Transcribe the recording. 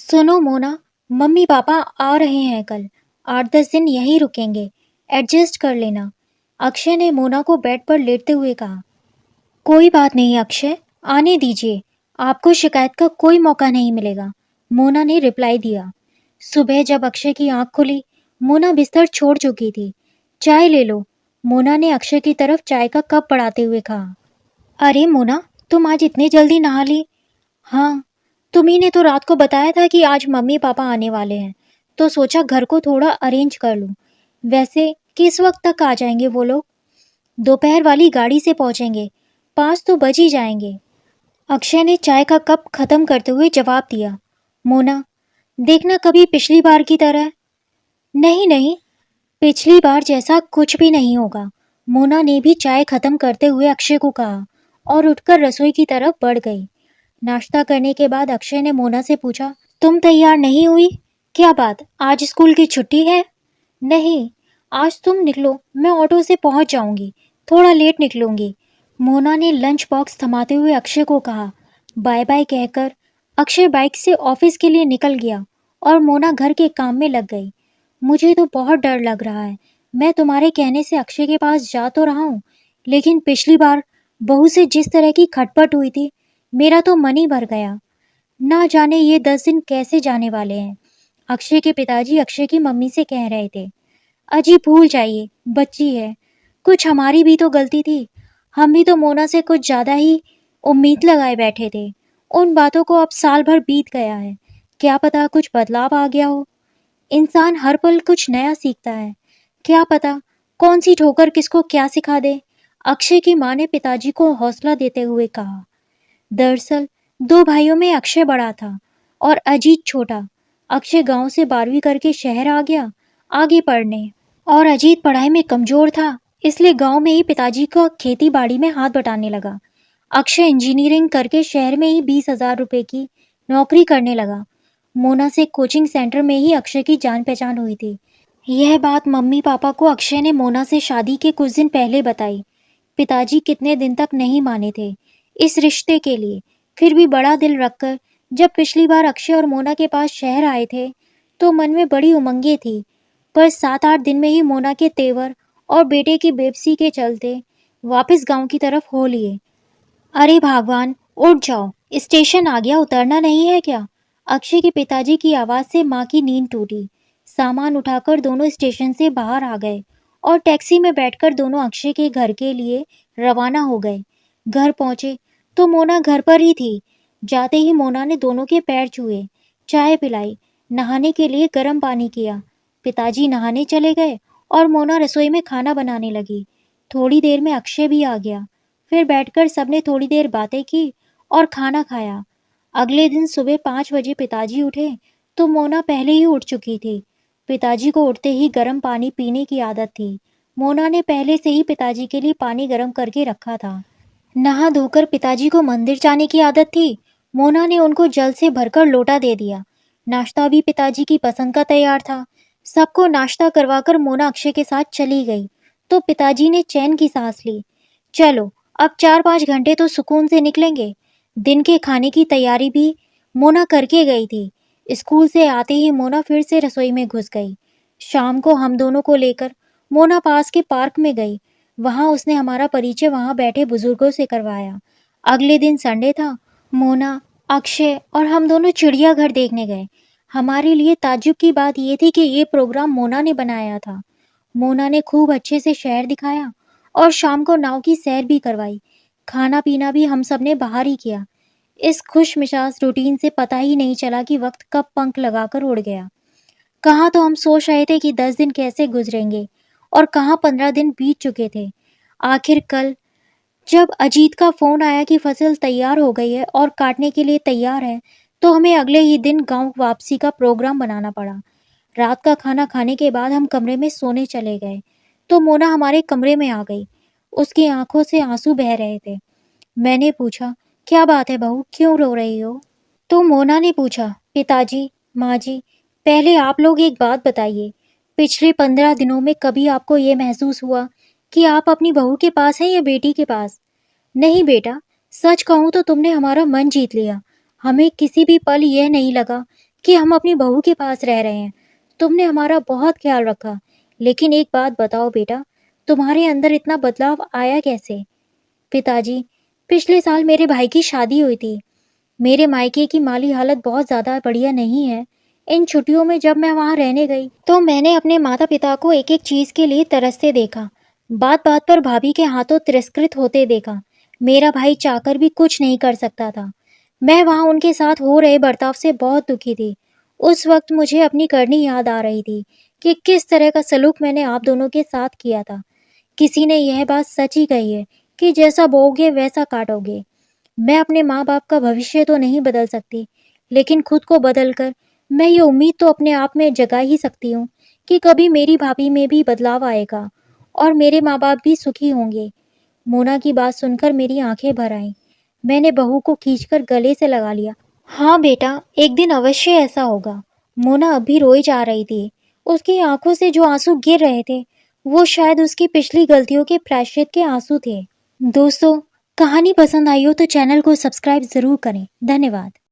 सुनो Mona, mummy papa आ रहे हैं कल। 8-10 दिन यहीं रुकेंगे। एडजस्ट कर लेना। अक्षय ने मोना को बेड पर लेटते हुए कहा। कोई बात नहीं अक्षय, आने दीजिए। आपको शिकायत का कोई मौका नहीं मिलेगा, मोना ने रिप्लाई दिया। सुबह जब अक्षय की आंख खुली, मोना बिस्तर छोड़ चुकी थी। चाय ले लो, मोना ने अक्षय की तरफ चाय का कप बढ़ाते हुए कहा। अरे मोना, तुम आज इतनी जल्दी नहा ली? हाँ, तुम्ही ने तो रात को बताया था कि आज मम्मी पापा आने वाले हैं, तो सोचा घर को थोड़ा अरेंज कर लूं। वैसे किस वक्त तक आ जाएंगे वो लोग? दोपहर वाली गाड़ी से पहुंचेंगे, 5 तो बज ही जाएंगे। अक्षय ने चाय का कप खत्म करते हुए जवाब दिया। मोना, देखना कभी पिछली बार की तरह। नहीं नहीं, पिछली बार जैसा कुछ भी नहीं होगा, मोना ने भी चाय खत्म करते हुए अक्षय को कहा और उठकर रसोई की तरफ बढ़ गई। नाश्ता करने के बाद अक्षय ने मोना से पूछा, तुम तैयार नहीं हुई? क्या बात, आज स्कूल की छुट्टी है? नहीं, आज तुम निकलो, मैं ऑटो से पहुंच जाऊंगी। थोड़ा लेट निकलूंगी, मोना ने लंच बॉक्स थमाते हुए अक्षय को कहा। बाय बाय कहकर अक्षय बाइक से ऑफिस के लिए निकल गया और मोना घर के काम में लग गई। मुझे तो बहुत डर लग रहा है। मैं तुम्हारे कहने से अक्षय के पास जा तो रहा हूँ, लेकिन पिछली बार बहू से जिस तरह की खटपट हुई थी, मेरा तो मन ही भर गया। ना जाने ये 10 दिन कैसे जाने वाले हैं। अक्षय के पिताजी अक्षय की मम्मी से कह रहे थे। अजी भूल जाइए, बच्ची है, कुछ हमारी भी तो गलती थी। हम भी तो मोना से कुछ ज्यादा ही उम्मीद लगाए बैठे थे। उन बातों को अब साल भर बीत गया है, क्या पता कुछ बदलाव आ गया हो। इंसान हर पल कुछ नया सीखता है, क्या पता कौन सी ठोकर किसको क्या सिखा दे। अक्षय की माँ ने पिताजी को हौसला देते हुए कहा। दरअसल 2 भाइयों में अक्षय बड़ा था और अजीत छोटा। अक्षय गांव से 12वीं करके शहर आ गया आगे पढ़ने, और अजीत पढ़ाई में कमजोर था, इसलिए गांव में ही पिताजी का खेती बाड़ी में हाथ बटाने लगा। अक्षय इंजीनियरिंग करके शहर में ही 20,000 रुपए की नौकरी करने लगा। मोना से कोचिंग सेंटर में ही अक्षय की जान पहचान हुई थी। यह बात मम्मी पापा को अक्षय ने मोना से शादी के कुछ दिन पहले बताई। पिताजी कितने दिन तक नहीं माने थे इस रिश्ते के लिए, फिर भी बड़ा दिल रखकर जब पिछली बार अक्षय और मोना के पास शहर आए थे, तो मन में बड़ी उमंगे थी। पर 7-8 दिन में ही मोना के तेवर और बेटे की बेबसी के चलते वापस गांव की तरफ हो लिए। अरे भगवान, उठ जाओ, स्टेशन आ गया, उतरना नहीं है क्या? अक्षय के पिताजी की आवाज से माँ की नींद टूटी। सामान उठाकर दोनों स्टेशन से बाहर आ गए और टैक्सी में बैठकर दोनों अक्षय के घर के लिए रवाना हो गए। घर पहुंचे तो मोना घर पर ही थी। जाते ही मोना ने दोनों के पैर छुए, चाय पिलाई, नहाने के लिए गर्म पानी किया। पिताजी नहाने चले गए और मोना रसोई में खाना बनाने लगी। थोड़ी देर में अक्षय भी आ गया। फिर बैठकर सबने थोड़ी देर बातें की और खाना खाया। अगले दिन सुबह 5 बजे पिताजी उठे तो मोना पहले ही उठ चुकी थी। पिताजी को उठते ही गर्म पानी पीने की आदत थी। मोना ने पहले से ही पिताजी के लिए पानी गर्म करके रखा था। नहा धोकर पिताजी को मंदिर जाने की आदत थी। मोना ने उनको जल से भरकर लोटा दे दिया। नाश्ता भी पिताजी की पसंद का तैयार था। सबको नाश्ता करवाकर मोना अक्षय के साथ चली गई तो पिताजी ने चैन की सांस ली। चलो, अब 4-5 घंटे तो सुकून से निकलेंगे। दिन के खाने की तैयारी भी मोना करके गई थी। स्कूल से आते ही मोना फिर से रसोई में घुस गई। शाम को हम दोनों को लेकर मोना पास के पार्क में गई। वहां उसने हमारा परिचय वहां बैठे बुजुर्गों से करवाया। अगले दिन संडे था। मोना, अक्षय और हम दोनों चिड़ियाघर देखने गए। हमारे लिए ताज्जुब की बात यह थी कि ये प्रोग्राम मोना ने बनाया था। मोना ने खूब अच्छे से शहर दिखाया और शाम को नाव की सैर भी करवाई। खाना पीना भी हम सब ने बाहर ही किया। इस खुश मिजाज रूटीन से पता ही नहीं चला कि वक्त कब पंख लगाकर उड़ गया। कहाँ तो हम सोच रहे थे कि 10 दिन कैसे गुजरेंगे और कहाँ 15 दिन बीत चुके थे। आखिर कल जब अजीत का फोन आया कि फसल तैयार हो गई है और काटने के लिए तैयार है, तो हमें अगले ही दिन गांव वापसी का प्रोग्राम बनाना पड़ा। रात का खाना खाने के बाद हम कमरे में सोने चले गए तो मोना हमारे कमरे में आ गई। उसकी आंखों से आंसू बह रहे थे। मैंने पूछा, क्या बात है बहू, क्यों रो रही हो? तो मोना ने पूछा, पिताजी, माँ जी, पहले आप लोग एक बात बताइए, पिछले 15 दिनों में कभी आपको ये महसूस हुआ कि आप अपनी बहू के पास हैं या बेटी के पास? नहीं बेटा, सच कहूँ तो तुमने हमारा मन जीत लिया। हमें किसी भी पल यह नहीं लगा कि हम अपनी बहू के पास रह रहे हैं। तुमने हमारा बहुत ख्याल रखा। लेकिन एक बात बताओ बेटा, तुम्हारे अंदर इतना बदलाव आया कैसे? पिताजी, पिछले साल मेरे भाई की शादी हुई थी। मेरे मायके की माली हालत बहुत ज़्यादा बढ़िया नहीं है। इन छुट्टियों में जब मैं वहाँ रहने गई, तो मैंने अपने माता-पिता को एक-एक चीज़ के लिए तरसते देखा। बात-बात पर भाभी के हाथों तिरस्कृत होते देखा। मेरा भाई चाहकर भी कुछ नहीं कर सकता था। मैं वहाँ उनके साथ हो रहे बर्ताव से बहुत दुखी थी। उस वक़्त मुझे अपनी करनी याद आ रही थी कि किस तरह का सलूक मैंने आप दोनों के साथ किया था। किसी ने यह बात सच ही कही है कि जैसा बोओगे वैसा काटोगे। मैं अपने माँ-बाप का भविष्य तो नहीं बदल सकती, लेकिन खुद को बदलकर मैं ये उम्मीद तो अपने आप में जगा ही सकती हूँ कि कभी मेरी भाभी में भी बदलाव आएगा और मेरे माँ-बाप भी सुखी होंगे। मोना की बात सुनकर मेरी आंखें भर आईं। मैंने बहू को खींचकर गले से लगा लिया। हाँ बेटा, एक दिन अवश्य ऐसा होगा। मोना अब भी रोई जा रही थी। उसकी आंखों से जो आंसू गिर रहे थे, वो शायद उसकी पिछली गलतियों के प्रायश्चित के आंसू थे। दोस्तों, कहानी पसंद आई हो तो चैनल को सब्सक्राइब ज़रूर करें। धन्यवाद।